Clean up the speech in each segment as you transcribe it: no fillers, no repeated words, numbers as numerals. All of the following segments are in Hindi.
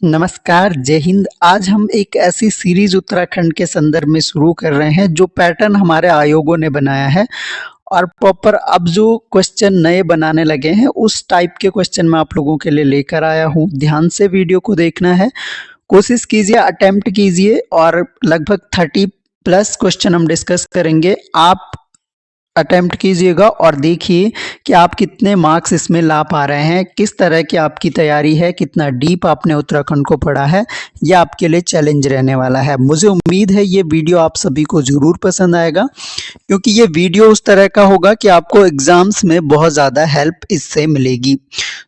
नमस्कार, जय हिंद। आज हम एक ऐसी सीरीज उत्तराखंड के संदर्भ में शुरू कर रहे हैं जो पैटर्न हमारे आयोगों ने बनाया है और प्रॉपर अब जो क्वेश्चन नए बनाने लगे हैं उस टाइप के क्वेश्चन मैं आप लोगों के लिए लेकर आया हूँ। ध्यान से वीडियो को देखना है, कोशिश कीजिए, अटेम्प्ट कीजिए और लगभग 30 प्लस क्वेश्चन हम डिस्कस करेंगे। आप अटेम्प्ट कीजिएगा और देखिए कि आप कितने मार्क्स इसमें ला पा रहे हैं, किस तरह की आपकी तैयारी है, कितना डीप आपने उत्तराखंड को पढ़ा है। यह आपके लिए चैलेंज रहने वाला है। मुझे उम्मीद है ये वीडियो आप सभी को ज़रूर पसंद आएगा, क्योंकि ये वीडियो उस तरह का होगा कि आपको एग्जाम्स में बहुत ज़्यादा हेल्प इससे मिलेगी।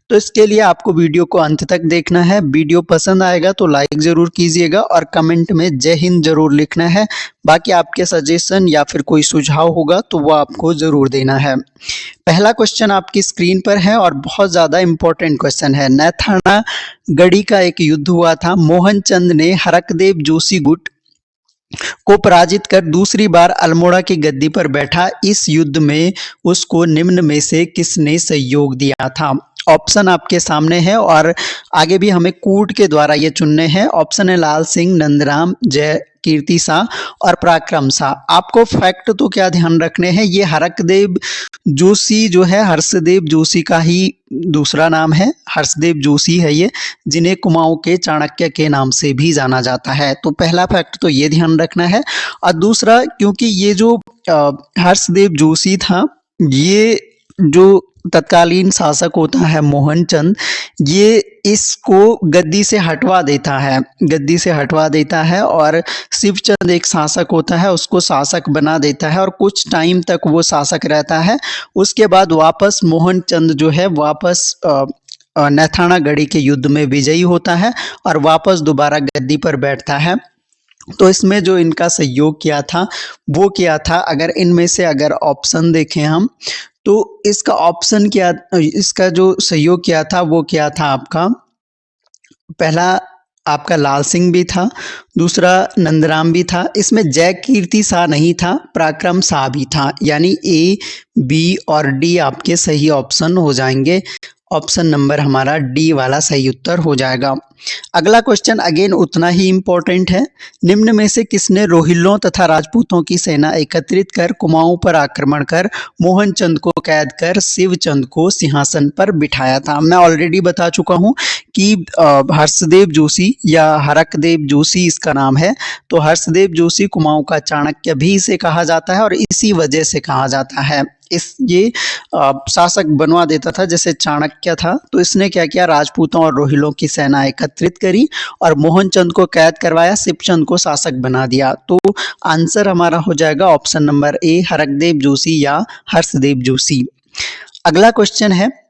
तो इसके लिए आपको वीडियो को अंत तक देखना है। वीडियो पसंद आएगा तो लाइक ज़रूर कीजिएगा और कमेंट में जय हिंद ज़रूर लिखना है। बाकी आपके सजेशन या फिर कोई सुझाव होगा तो वो आपको ज़रूर देना है। पहला क्वेश्चन आपकी स्क्रीन पर है और बहुत ज़्यादा इम्पोर्टेंट क्वेश्चन है। नैथानागढ़ी का एक युद्ध हुआ था। मोहन चंद ने हरकदेव जोशी गुट को पराजित कर दूसरी बार अल्मोड़ा की गद्दी पर बैठा। इस युद्ध में उसको निम्न में से किसने सहयोग दिया था? ऑप्शन आपके सामने है और आगे भी हमें कूट के द्वारा ये चुनने हैं। ऑप्शन है लाल सिंह, नंदराम, जय कीर्ति शाह और पराक्रम शाह। आपको फैक्ट तो क्या ध्यान रखने हैं, ये हरकदेव जोशी जो है हर्षदेव जोशी का ही दूसरा नाम है। हर्षदेव जोशी है ये, जिन्हें कुमाऊं के चाणक्य के नाम से भी जाना जाता है। तो पहला फैक्ट तो ये ध्यान रखना है। और दूसरा, क्योंकि ये जो हर्षदेव जोशी था, ये जो तत्कालीन शासक होता है मोहन चंद, ये इसको गद्दी से हटवा देता है और शिवचंद एक शासक होता है, उसको शासक बना देता है और कुछ टाइम तक वो शासक रहता है। उसके बाद वापस मोहन चंद जो है वापस नैथानागढ़ी के युद्ध में विजयी होता है और वापस दोबारा गद्दी पर बैठता है। तो इसमें जो इनका सहयोग किया था वो किया था, अगर इनमें से अगर ऑप्शन देखें हम तो इसका ऑप्शन क्या, इसका जो सहयोग किया था वो क्या था आपका? पहला आपका लाल सिंह भी था, दूसरा नंदराम भी था। इसमें जय कीर्ति शाह नहीं था, पराक्रम शाह भी था। यानी ए, बी और डी आपके सही ऑप्शन हो जाएंगे। ऑप्शन नंबर हमारा डी वाला सही उत्तर हो जाएगा। अगला क्वेश्चन अगेन उतना ही इम्पोर्टेंट है। निम्न में से किसने रोहिल्लों तथा राजपूतों की सेना एकत्रित कर कुमाऊं पर आक्रमण कर मोहन चंद को कैद कर शिवचंद को सिंहासन पर बिठाया था? मैं ऑलरेडी बता चुका हूं कि हर्षदेव जोशी या हरकदेव जोशी इसका नाम है। तो हर्षदेव जोशी कुमाऊं का चाणक्य भी इसे कहा जाता है और इसी वजह से कहा जाता है। ये शासक बनवा देता था जैसे चाणक्य था। तो इसने क्या किया, राजपूतों और रोहिलों की सेना एकत्रित करी और मोहन चंद को कैद करवाया, शिवचंद को शासक बना दिया। तो आंसर हमारा हो जाएगा ऑप्शन नंबर ए, हरकदेव जोशी या हर्षदेव जोशी। अगला क्वेश्चन है,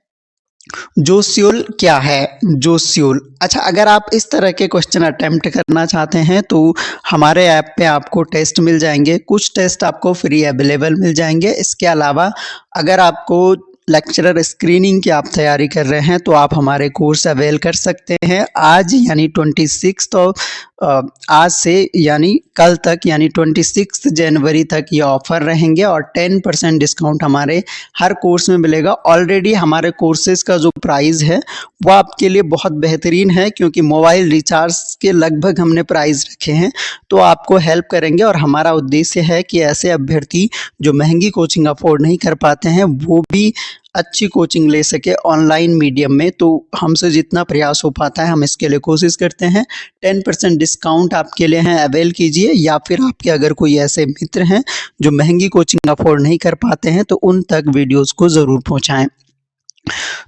जोशियोल क्या है? जोशियोल, अच्छा, अगर आप इस तरह के क्वेश्चन अटेम्प्ट करना चाहते हैं तो हमारे ऐप पे आपको टेस्ट मिल जाएंगे। कुछ टेस्ट आपको फ्री अवेलेबल मिल जाएंगे। इसके अलावा अगर आपको लेक्चरर स्क्रीनिंग की आप तैयारी कर रहे हैं तो आप हमारे कोर्स अवेल कर सकते हैं। आज यानी 26 तो आज से यानी कल तक यानी 26 जनवरी तक ये ऑफर रहेंगे और 10% डिस्काउंट हमारे हर कोर्स में मिलेगा। ऑलरेडी हमारे कोर्सेज का जो प्राइस है वो आपके लिए बहुत बेहतरीन है, क्योंकि मोबाइल रिचार्ज के लगभग हमने प्राइस रखे हैं, तो आपको हेल्प करेंगे। और हमारा उद्देश्य है कि ऐसे अभ्यर्थी जो महंगी कोचिंग अफोर्ड नहीं कर पाते हैं वो भी अच्छी कोचिंग ले सके ऑनलाइन मीडियम में। तो हमसे जितना प्रयास हो पाता है हम इसके लिए कोशिश करते हैं। 10% डिस्काउंट आपके लिए हैं, अवेल कीजिए। या फिर आपके अगर कोई ऐसे मित्र हैं जो महंगी कोचिंग अफोर्ड नहीं कर पाते हैं तो उन तक वीडियोस को ज़रूर पहुंचाएं।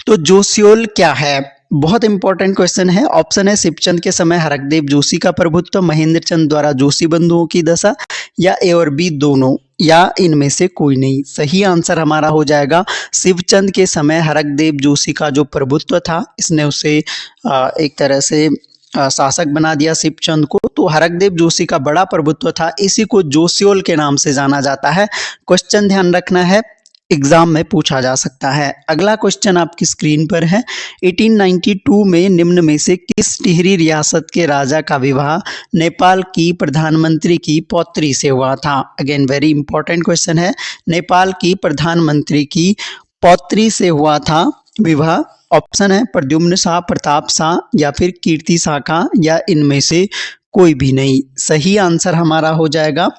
तो जोशियोल क्या है? बहुत इंपॉर्टेंट क्वेश्चन है। ऑप्शन है शिवचंद के समय हरकदेव जोशी का प्रभुत्व, महेंद्र चंद द्वारा जोशी बंधुओं की दशा, या ए और बी दोनों, या इनमें से कोई नहीं। सही आंसर हमारा हो जाएगा शिवचंद के समय हरकदेव जोशी का जो प्रभुत्व था, इसने उसे एक तरह से शासक बना दिया शिवचंद को। तो हरकदेव जोशी का बड़ा प्रभुत्व था, इसी को जोशियोल के नाम से जाना जाता है। क्वेश्चन ध्यान रखना है, एग्जाम में पूछा जा सकता है। अगला क्वेश्चन आपकी स्क्रीन पर है। 1892 में निम्न में से किस टिहरी रियासत के राजा का विवाह नेपाल की प्रधानमंत्री की पौत्री से हुआ था? अगेन वेरी इंपॉर्टेंट क्वेश्चन है। नेपाल की प्रधानमंत्री की पौत्री से हुआ था विवाह। ऑप्शन है प्रद्युम्न शाह, प्रताप शाह या फिर कीर्ति शाह का, या इनमें से कोई भी नहीं। सही आंसर हमारा हो जाएगा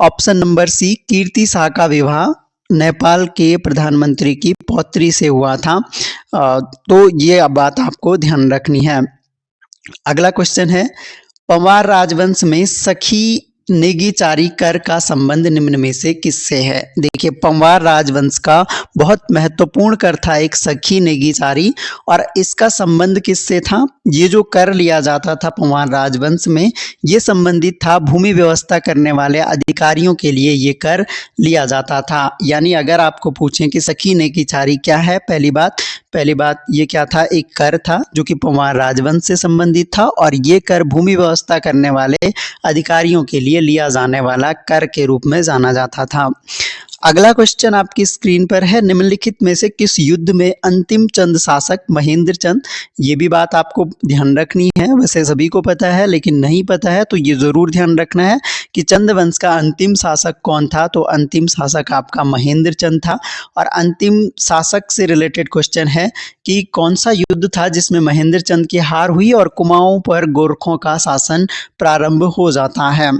ऑप्शन नंबर सी, कीर्ति शाह का विवाह नेपाल के प्रधानमंत्री की पौत्री से हुआ था। तो ये बात आपको ध्यान रखनी है। अगला क्वेश्चन है, पंवार राजवंश में सखी नेगीचारी कर का संबंध निम्न में से किससे है। देखिए, पंवार राजवंश का बहुत महत्वपूर्ण कर था एक सखी नेगीचारी, और इसका संबंध किससे था। ये जो कर लिया जाता था पंवार राजवंश में, ये संबंधित था भूमि व्यवस्था करने वाले अधिकारियों के लिए ये कर लिया जाता था। यानी अगर आपको पूछें कि सखी नेगीचारी क्या है, पहली बात ये क्या था, एक कर था जो कि पंवार राजवंश से संबंधित था, और ये कर भूमि व्यवस्था करने वाले अधिकारियों के लिए लिया जाने वाला कर के रूप में जाना जाता था। अगला क्वेश्चन आपकी स्क्रीन पर है, निम्नलिखित में से किस युद्ध में अंतिम चंद शासक महेंद्र चंद। ये भी बात आपको ध्यान रखनी है, वैसे सभी को पता है लेकिन नहीं पता है तो ये जरूर ध्यान रखना है कि चंद वंश का अंतिम शासक कौन था। तो अंतिम शासक आपका महेंद्र चंद था। और अंतिम शासक से रिलेटेड क्वेश्चन है कि कौन सा युद्ध था जिसमें महेंद्र चंद की हार हुई और कुमाऊं पर गोरखों का शासन प्रारंभ हो जाता है।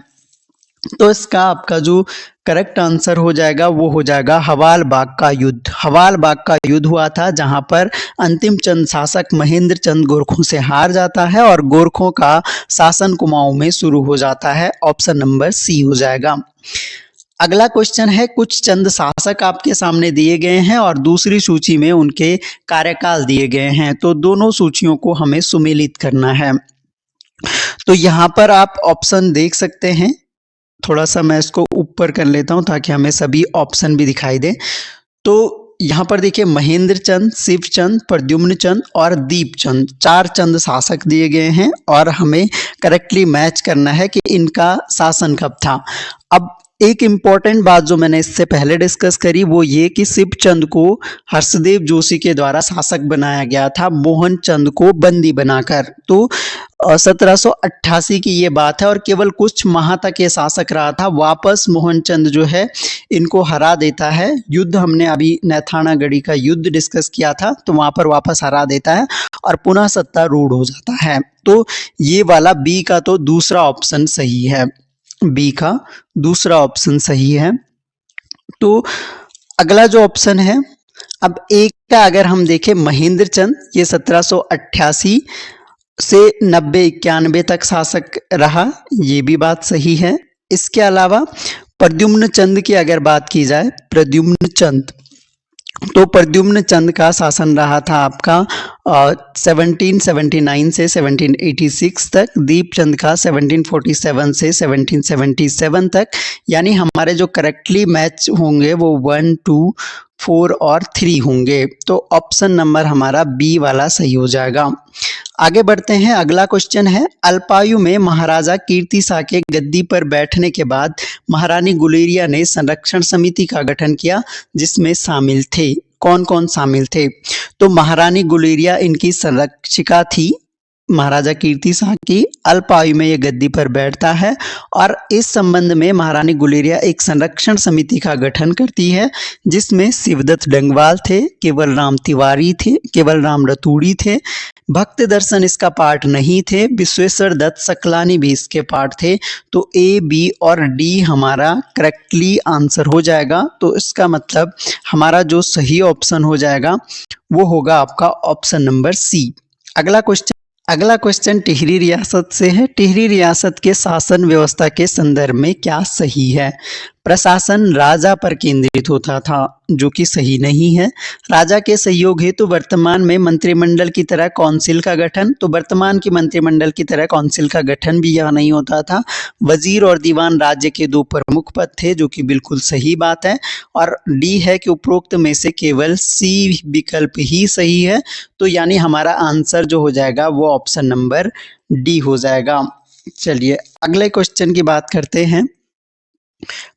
तो इसका आपका जो करेक्ट आंसर हो जाएगा वो हो जाएगा हवाल बाग का युद्ध। हवाल बाग का युद्ध हुआ था जहां पर अंतिम चंद शासक महेंद्र चंद गोरखों से हार जाता है और गोरखों का शासन कुमाऊं में शुरू हो जाता है। ऑप्शन नंबर सी हो जाएगा। अगला क्वेश्चन है, कुछ चंद शासक आपके सामने दिए गए हैं और दूसरी सूची में उनके कार्यकाल दिए गए हैं, तो दोनों सूचियों को हमें सुमेलित करना है। तो यहाँ पर आप ऑप्शन देख सकते हैं, थोड़ा सा मैं इसको ऊपर कर लेता हूं ताकि हमें सभी ऑप्शन भी दिखाई दे। तो यहाँ पर देखिए, महेंद्र चंद, शिवचंद, प्रद्युम्न चंद और दीपचंद, 4 चंद शासक दिए गए हैं और हमें करेक्टली मैच करना है कि इनका शासन कब था। अब एक इम्पॉर्टेंट बात जो मैंने इससे पहले डिस्कस करी वो ये कि शिवचंद को हर्षदेव जोशी के द्वारा शासक बनाया गया था, मोहन चंद को बंदी बनाकर। तो 1788 की ये बात है और केवल कुछ माह तक ये शासक रहा था। वापस मोहन चंद जो है इनको हरा देता है। युद्ध हमने अभी नैथानागढ़ी का युद्ध डिस्कस किया था, तो वहां पर वापस हरा देता है और पुनः सत्तारूढ़ हो जाता है। तो ये वाला बी का तो दूसरा ऑप्शन सही है, बी का दूसरा ऑप्शन सही है। तो अगला जो ऑप्शन है, अब एक का अगर हम देखें, महेंद्र चंद ये 1788 से 90-91 तक शासक रहा, ये भी बात सही है। इसके अलावा प्रद्युम्न चंद की अगर बात की जाए, प्रद्युम्न चंद, तो प्रद्युम्न चंद का शासन रहा था आपका 1779 से 1786 तक, दीपचंद का 1747 से 1777 तक। यानी हमारे जो करेक्टली मैच होंगे वो 1, 2, 4 और 3 होंगे। तो ऑप्शन नंबर हमारा बी वाला सही हो जाएगा। आगे बढ़ते हैं, अगला क्वेश्चन है, अल्पायु में महाराजा कीर्ति शाह के गद्दी पर बैठने के बाद महारानी गुलेरिया ने संरक्षण समिति का गठन किया जिसमें शामिल थे, कौन कौन शामिल थे। तो महारानी गुलेरिया इनकी संरक्षिका थी, महाराजा कीर्ति शाह की अल्प आयु में ये गद्दी पर बैठता है और इस संबंध में महारानी गुलेरिया एक संरक्षण समिति का गठन करती है जिसमें शिवदत्त डंगवाल थे, केवल राम तिवारी थे, केवल राम रतूड़ी थे, भक्त दर्शन इसका पार्ट नहीं थे, विश्वेश्वर दत्त सकलानी भी इसके पार्ट थे। तो ए, बी और डी हमारा करेक्टली आंसर हो जाएगा। तो इसका मतलब हमारा जो सही ऑप्शन हो जाएगा वो होगा आपका ऑप्शन नंबर सी। अगला क्वेश्चन टिहरी रियासत से है। टिहरी रियासत के शासन व्यवस्था के संदर्भ में क्या सही है। प्रशासन राजा पर केंद्रित होता था, जो कि सही नहीं है। राजा के सहयोग हेतु वर्तमान में मंत्रिमंडल की तरह काउंसिल का गठन, तो वर्तमान की मंत्रिमंडल की तरह काउंसिल का गठन भी यहाँ नहीं होता था। वजीर और दीवान राज्य के 2 प्रमुख पद थे, जो कि बिल्कुल सही बात है। और डी है कि उपरोक्त में से केवल सी विकल्प ही सही है। तो यानी हमारा आंसर जो हो जाएगा वो ऑप्शन नंबर डी हो जाएगा। चलिए अगले क्वेश्चन की बात करते हैं।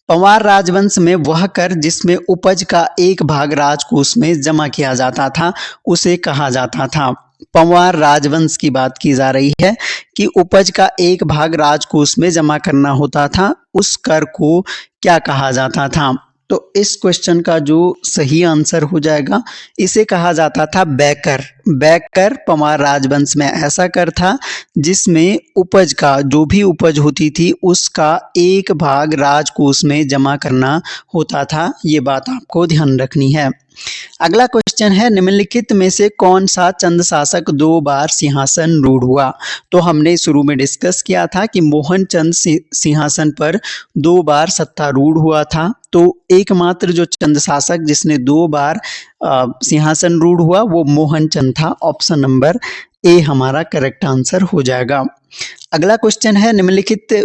पंवार राजवंश में वह कर जिसमें उपज का एक भाग राजकोष में जमा किया जाता था उसे कहा जाता था। पंवार राजवंश की बात की जा रही है कि उपज का एक भाग राजकोष में जमा करना होता था, उस कर को क्या कहा जाता था। तो इस क्वेश्चन का जो सही आंसर हो जाएगा, इसे कहा जाता था बैकर। बैकर पंवार राजवंश में ऐसा कर था जिसमें उपज का जो भी उपज होती थी उसका एक भाग राजकोष में जमा करना होता था। ये बात आपको ध्यान रखनी है। अगला क्वेश्चन है, निम्नलिखित में से कौन सा चंद शासक 2 बार सिंहासन रूढ़ हुआ? तो हमने शुरू में डिस्कस किया था कि मोहन चंद सिंहासन पर 2 बार सत्तारूढ़ हुआ था। तो एकमात्र जो चंद शासक जिसने 2 बार सिंहासन रूढ़ हुआ वो मोहन चंद था। ऑप्शन नंबर ए हमारा करेक्ट आंसर हो जाएगा। अगला क्वेश्चन है, निम्नलिखित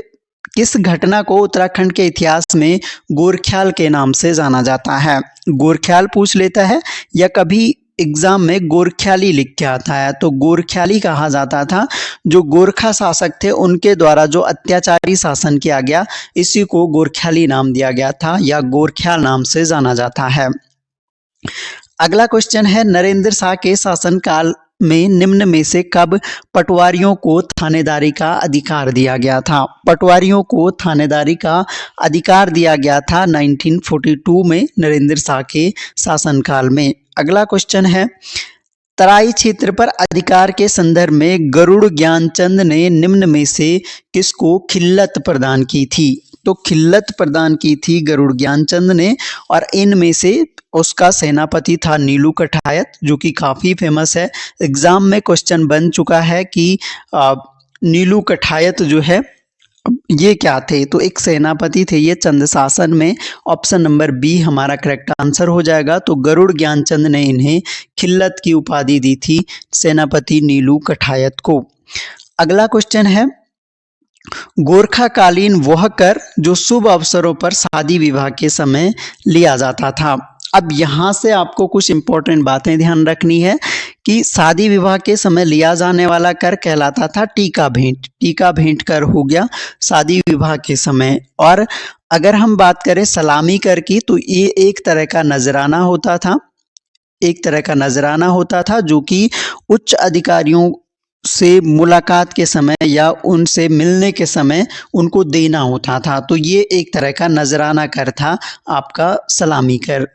किस घटना को उत्तराखंड के इतिहास में गोरख्याल के नाम से जाना जाता है? गोरख्याल पूछ लेता है या कभी एग्जाम में गोरख्याली लिख के आता है, तो गोरख्याली कहा जाता था। जो गोरखा शासक थे उनके द्वारा जो अत्याचारी शासन किया गया, इसी को गोरख्याली नाम दिया गया था या गोरख्याल नाम से जाना जाता है। अगला क्वेश्चन है, नरेंद्र शाह के शासनकाल में निम्न में से कब पटवारियों को थानेदारी का अधिकार दिया गया था? पटवारियों को थानेदारी का अधिकार दिया गया था 1942 में नरेंद्र शाह के शासनकाल में। अगला क्वेश्चन है, तराई क्षेत्र पर अधिकार के संदर्भ में गरुड़ ज्ञानचंद ने निम्न में से किसको खिल्लत प्रदान की थी? तो खिल्लत प्रदान की थी गरुड़ ज्ञानचंद ने, और इनमें से उसका सेनापति था नीलू कठायत, जो कि काफ़ी फेमस है। एग्जाम में क्वेश्चन बन चुका है कि नीलू कठायत जो है ये क्या थे? तो एक सेनापति थे ये चंद शासन में। ऑप्शन नंबर बी हमारा करेक्ट आंसर हो जाएगा। तो गरुड़ ज्ञानचंद ने इन्हें खिल्लत की उपाधि दी थी सेनापति नीलू कठायत को। अगला क्वेश्चन है, गोरखाकालीन वह कर जो शुभ अवसरों पर शादी विवाह के समय लिया जाता था। अब यहाँ से आपको कुछ इंपॉर्टेंट बातें ध्यान रखनी है कि शादी विवाह के समय लिया जाने वाला कर कहलाता था टीका भेंट। टीका भेंट कर हो गया शादी विवाह के समय। और अगर हम बात करें सलामी कर की, तो ये एक तरह का नजराना होता था। एक तरह का नजराना होता था जो कि उच्च अधिकारियों से मुलाकात के समय या उनसे मिलने के समय उनको देना होता था। तो ये एक तरह का नजराना कर था आपका सलामी कर।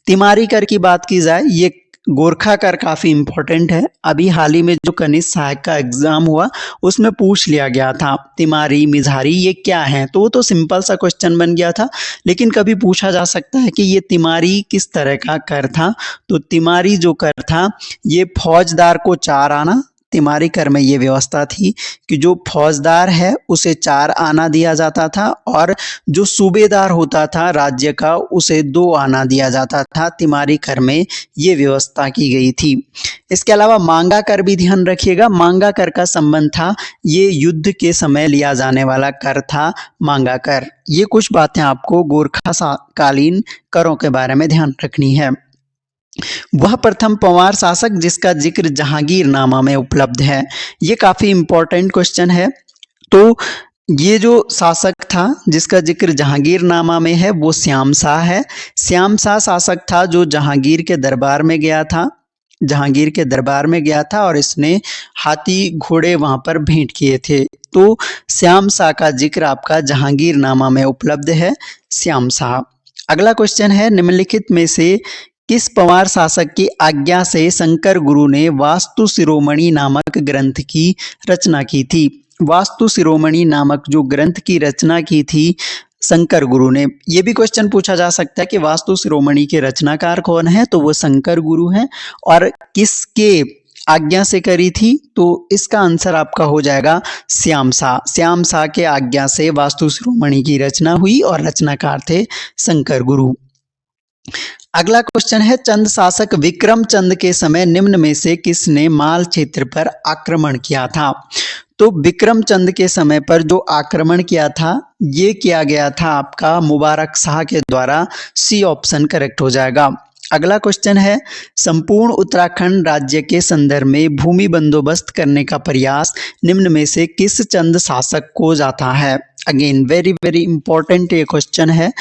तिमारी कर की बात की जाए, ये गोरखा कर काफ़ी इम्पोर्टेंट है। अभी हाल ही में जो कनिष्ठ सहायक का एग्जाम हुआ उसमें पूछ लिया गया था तिमारी मिझारी ये क्या है, तो वो तो सिंपल सा क्वेश्चन बन गया था। लेकिन कभी पूछा जा सकता है कि ये तिमारी किस तरह का कर था। तो तिमारी जो कर था ये फौजदार को 4 आना, तिमारी कर में ये व्यवस्था थी कि जो फौजदार है उसे 4 आना दिया जाता था, और जो सूबेदार होता था राज्य का उसे 2 आना दिया जाता था। तिमारी कर में ये व्यवस्था की गई थी। इसके अलावा मांगा कर भी ध्यान रखिएगा। मांगा कर का संबंध था, ये युद्ध के समय लिया जाने वाला कर था मांगा कर। ये कुछ बातें आपको गोरखा कालीन करों के बारे में ध्यान रखनी है। वह प्रथम पंवार शासक जिसका जिक्र जहांगीरनामा में उपलब्ध है, ये काफ़ी इम्पोर्टेंट क्वेश्चन है। तो ये जो शासक था जिसका जिक्र जहांगीरनामा में है वो श्याम शाह है। श्याम शाह शासक था जो जहांगीर के दरबार में गया था। जहांगीर के दरबार में गया था और इसने हाथी घोड़े वहाँ पर भेंट किए थे। तो श्याम शाह का जिक्र आपका जहांगीरनामा में उपलब्ध है, श्याम शाह। अगला क्वेश्चन है, निम्नलिखित में से किस पंवार शासक की आज्ञा से शंकर गुरु ने वास्तु शिरोमणि नामक ग्रंथ की रचना की थी? वास्तु शिरोमणि नामक जो ग्रंथ की रचना की थी शंकर गुरु ने। ये भी क्वेश्चन पूछा जा सकता है कि वास्तु शिरोमणि के रचनाकार कौन है, तो वो शंकर गुरु हैं। और किसके आज्ञा से करी थी? तो इसका आंसर आपका हो जाएगा श्याम शाह। श्याम शाह के आज्ञा से वास्तु शिरोमणि की रचना हुई और रचनाकार थे शंकर गुरु। अगला क्वेश्चन है, चंद शासक विक्रम चंद के समय निम्न में से किसने माल क्षेत्र पर आक्रमण किया था? तो विक्रम चंद के समय पर जो आक्रमण किया था ये किया गया था आपका मुबारक शाह के द्वारा। सी ऑप्शन करेक्ट हो जाएगा। अगला क्वेश्चन है, संपूर्ण उत्तराखंड राज्य के संदर्भ में भूमि बंदोबस्त करने का प्रयास निम्न में से किस चंद शासक को जाता है? अगेन वेरी वेरी इंपॉर्टेंट ये क्वेश्चन है।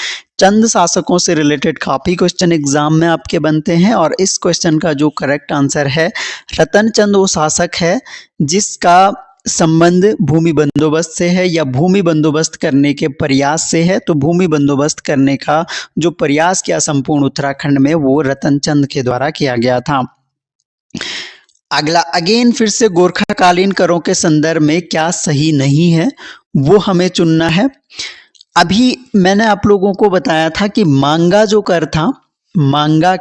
चंद शासकों से रिलेटेड काफ़ी क्वेश्चन एग्जाम में आपके बनते हैं, और इस क्वेश्चन का जो करेक्ट आंसर है रतन चंद वो शासक है जिसका संबंध भूमि बंदोबस्त से है या भूमि बंदोबस्त करने के प्रयास से है, तो भूमि बंदोबस्त करने का जो प्रयास किया संपूर्ण उत्तराखंड में वो रतनचंद के द्वारा किया गया था। अगला अगेन फिर से गोरखाकालीन करों के संदर्भ में क्या सही नहीं है वो हमें चुनना है। अभी मैंने आप लोगों को बताया था कि मांगा जो कर था, मांगा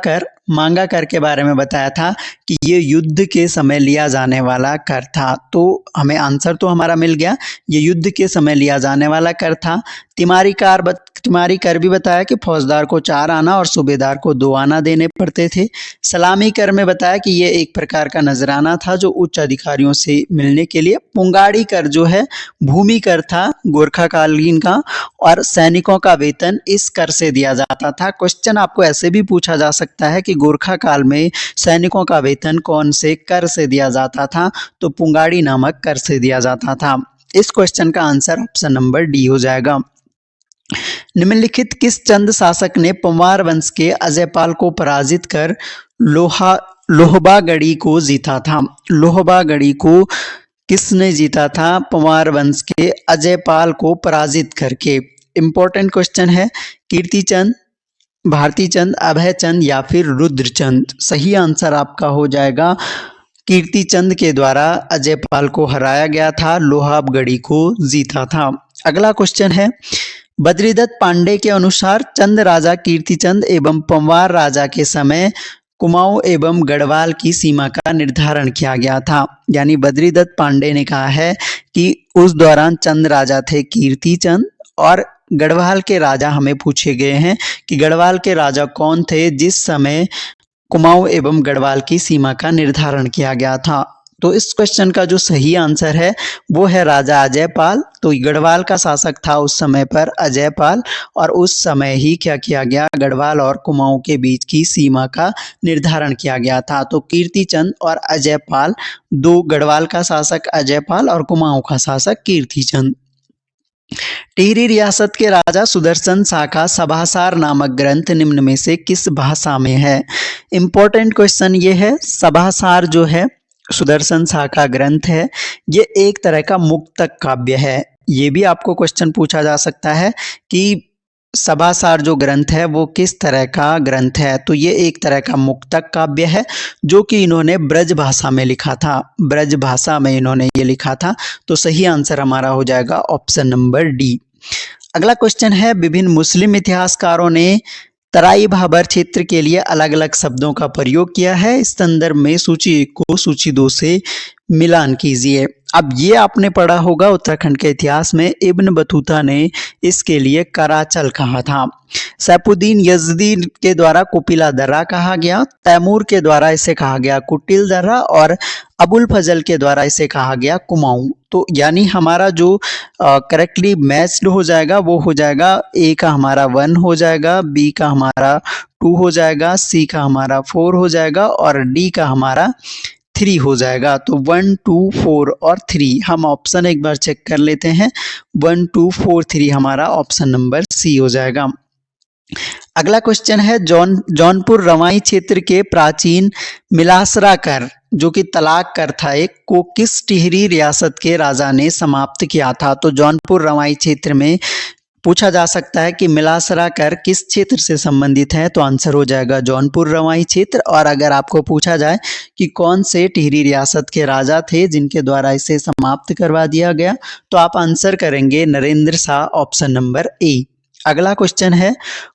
कर के बारे में बताया था कि ये युद्ध के समय लिया जाने वाला कर था। तो हमें आंसर तो हमारा मिल गया, ये युद्ध के समय लिया जाने वाला कर था। तिमारी कर भी बताया कि फौजदार को 4 आना और सूबेदार को 2 आना देने पड़ते थे। सलामी कर में बताया कि ये एक प्रकार का नजराना था जो उच्च अधिकारियों से मिलने के लिए। पुंगाड़ी कर जो है भूमि कर था गोरखाकालीन का, और सैनिकों का वेतन इस कर से दिया जाता था। क्वेश्चन आपको ऐसे भी पूछा जा सकता है कि गोरखा काल में सैनिकों का वेतन कौन से कर से दिया जाता था, तो पुंगाड़ी नामक कर से दिया जाता था। इस क्वेश्चन का आंसर ऑप्शन नंबर डी हो जाएगा। निम्नलिखित किस चंद शासक ने पंवार वंश के अजयपाल को पराजित कर लोहबागढ़ी को जीता था? लोहबागढ़ी को किसने जीता था? पंवार वंश के अजयपाल को पराजित करके। इंपॉर्टेंट क्वेश्चन है। कीर्तिचंद, भारतीचंद, अभयचंद या फिर रुद्रचंद? सही आंसर आपका हो जाएगा कीर्तिचंद के द्वारा अजयपाल को हराया गया था, लोहाबगढ़ी को जीता था। अगला क्वेश्चन है। बद्रीदत्त पांडे के अनुसार चंद राजा कीर्तिचंद एवं पंवार राजा के समय कुमाऊं एवं गढ़वाल की सीमा का निर्धारण किया गया था। यानी बद्रीदत्त पांडे ने कहा है कि उस दौरान चंद राजा थे कीर्तिचंद, और गढ़वाल के राजा हमें पूछे गए हैं कि गढ़वाल के राजा कौन थे जिस समय कुमाऊं एवं गढ़वाल की सीमा का निर्धारण किया गया था। तो इस क्वेश्चन का जो सही आंसर है वो है राजा अजयपाल। तो गढ़वाल का शासक था उस समय पर अजयपाल, और उस समय ही क्या किया गया, गढ़वाल और कुमाऊं के बीच की सीमा का निर्धारण किया गया था। तो कीर्तिचंद और अजयपाल, दो, गढ़वाल का शासक अजयपाल और कुमाऊं का शासक कीर्तिचंद। टिहरी रियासत के राजा सुदर्शन शाह का सभासार नामक ग्रंथ निम्न में से किस भाषा में है? इंपॉर्टेंट क्वेश्चन ये है। सभासार जो है सुदर्शन शाह का ग्रंथ है, ये एक तरह का मुक्तक काव्य है। ये भी आपको क्वेश्चन पूछा जा सकता है कि सभासार जो ग्रंथ है वो किस तरह का ग्रंथ है, तो ये एक तरह का मुक्तक काव्य है जो कि इन्होंने ब्रज भाषा में लिखा था। ब्रज भाषा में इन्होंने ये लिखा था। तो सही आंसर हमारा हो जाएगा ऑप्शन नंबर डी। अगला क्वेश्चन है। विभिन्न मुस्लिम इतिहासकारों ने तराई भाबर क्षेत्र के लिए अलग अलग शब्दों का प्रयोग किया है। इस संदर्भ में सूची 1 को सूची 2 से मिलान कीजिए। अब ये आपने पढ़ा होगा उत्तराखंड के इतिहास में, इब्न बतूता ने इसके लिए कराचल कहा था। सैफुद्दीन यजदी के द्वारा कुपिला दर्रा कहा गया, तैमूर के द्वारा इसे कहा गया कुटिल दर्रा, और अबुल फजल के द्वारा इसे कहा गया कुमाऊं। तो यानी हमारा जो करेक्टली मैच्ड हो जाएगा वो हो जाएगा, ए का हमारा 1 हो जाएगा, बी का हमारा 2 हो जाएगा, सी का हमारा 4 हो जाएगा और डी का हमारा 3 हो जाएगा। तो 1, 2, 4 और 3 हम ऑप्शन एक बार चेक कर लेते हैं। 1, 2, 4, 3 हमारा ऑप्शन नंबर सी हो जाएगा। अगला क्वेश्चन है। जौनपुर रवाई क्षेत्र के प्राचीन मिलासरा कर जो कि तलाक कर था एक, को किस टिहरी रियासत के राजा ने समाप्त किया था? तो जौनपुर रवाई क्षेत्र में पूछा जा सकता है कि मिलासरा कर किस क्षेत्र से संबंधित है, तो आंसर हो जाएगा जौनपुर रवाई क्षेत्र। और अगर आपको पूछा जाए कि कौन से टिहरी रियासत के राजा थे जिनके द्वारा इसे समाप्त करवा दिया गया, तो आप आंसर करेंगे Narendra Shah, option number A. अगला क्वेश्चन है।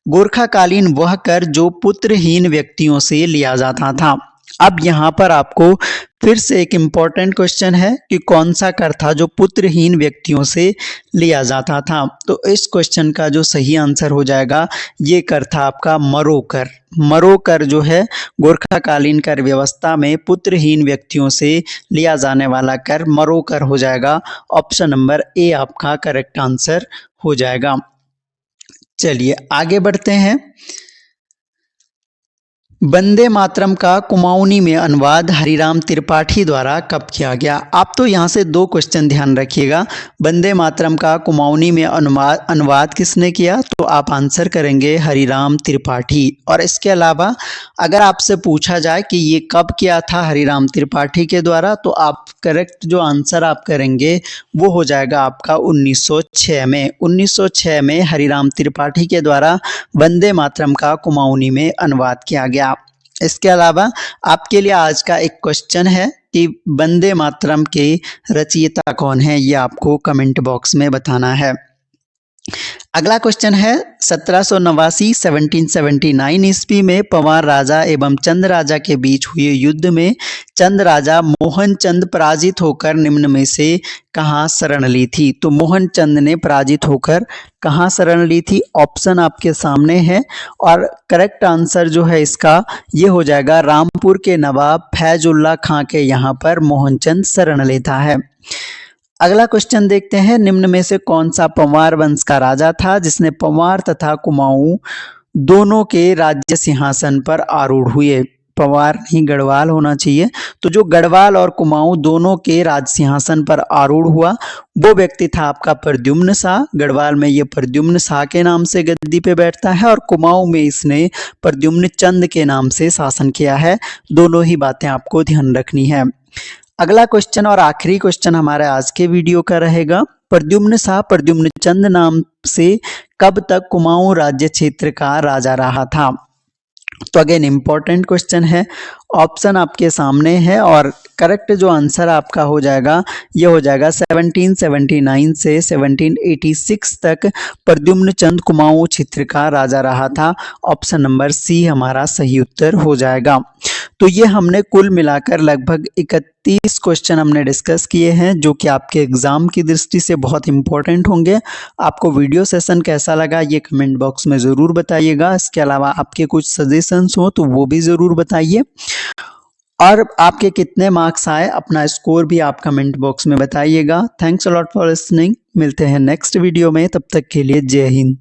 गोरखाकालीन वह कर जो पुत्रहीन व्यक्तियों से लिया जाता था। अब यहाँ पर आपको फिर से एक इम्पॉर्टेंट क्वेश्चन है कि कौन सा कर था जो पुत्रहीन व्यक्तियों से लिया जाता था। तो इस क्वेश्चन का जो सही आंसर हो जाएगा ये कर था आपका मरो कर। मरो कर जो है गोरखाकालीन कर व्यवस्था में पुत्रहीन व्यक्तियों से लिया जाने वाला कर मरो कर हो जाएगा। ऑप्शन नंबर ए आपका करेक्ट आंसर हो जाएगा। चलिए आगे बढ़ते हैं। वंदे मातरम का कुमाऊनी में अनुवाद हरिराम त्रिपाठी द्वारा कब किया गया? आप तो यहाँ से दो क्वेश्चन ध्यान रखिएगा। वंदे मातरम का कुमाऊनी में अनुवाद किसने किया? तो आप आंसर करेंगे हरिराम त्रिपाठी। और इसके अलावा अगर आपसे पूछा जाए कि ये कब किया था हरिराम त्रिपाठी के द्वारा, तो आप करेक्ट जो आंसर आप करेंगे वो हो जाएगा आपका 1906 में। 1906 में हरिराम त्रिपाठी के द्वारा वंदे मातरम का कुमाऊनी में अनुवाद किया गया। इसके अलावा आपके लिए आज का एक क्वेश्चन है कि वंदे मातरम के रचयिता कौन है, ये आपको कमेंट बॉक्स में बताना है। अगला क्वेश्चन है 1789 ईस्वी में पंवार राजा एवं चंद राजा के बीच हुए युद्ध में चंद राजा मोहन चंद पराजित होकर निम्न में से कहाँ शरण ली थी? तो मोहन चंद ने पराजित होकर कहाँ शरण ली थी? ऑप्शन आपके सामने है और करेक्ट आंसर जो है इसका ये हो जाएगा रामपुर के नवाब फैजुल्ला खां के यहाँ पर मोहनचंद शरण लेता है। अगला क्वेश्चन देखते हैं, निम्न में से कौन सा पंवार वंश का राजा था जिसने पंवार तथा कुमाऊं दोनों के राज्य सिंहासन पर आरूढ़ हुए? पंवार नहीं गढ़वाल होना चाहिए। तो जो गढ़वाल और कुमाऊं दोनों के राज सिंहासन पर आरूढ़ हुआ वो व्यक्ति था आपका प्रद्युम्न शाह। गढ़वाल में ये प्रद्युम्न शाह के नाम से गद्दी पे बैठता है और कुमाऊं में इसने प्रद्युम्न चंद के नाम से शासन किया है। दोनों ही बातें आपको ध्यान रखनी है। अगला क्वेश्चन और आखिरी क्वेश्चन हमारे आज के वीडियो का रहेगा, प्रद्युम्न शाह प्रद्युम्न चंद नाम से कब तक कुमाऊं राज्य क्षेत्र का राजा रहा था? तो अगेन इंपॉर्टेंट क्वेश्चन है, ऑप्शन आपके सामने है और करेक्ट जो आंसर आपका हो जाएगा ये हो जाएगा 1779 से 1786 तक प्रद्युम्न चंद कुमाऊं क्षेत्र का राजा रहा था। ऑप्शन नंबर सी हमारा सही उत्तर हो जाएगा। तो ये हमने कुल मिलाकर लगभग 31 क्वेश्चन हमने डिस्कस किए हैं जो कि आपके एग्जाम की दृष्टि से बहुत इंपॉर्टेंट होंगे। आपको वीडियो सेशन कैसा लगा ये कमेंट बॉक्स में ज़रूर बताइएगा। इसके अलावा आपके कुछ सजेशंस हो तो वो भी ज़रूर बताइए और आपके कितने मार्क्स आए अपना स्कोर भी आप कमेंट बॉक्स में बताइएगा। Thanks a lot for listening. मिलते हैं नेक्स्ट वीडियो में, तब तक के लिए जय हिंद।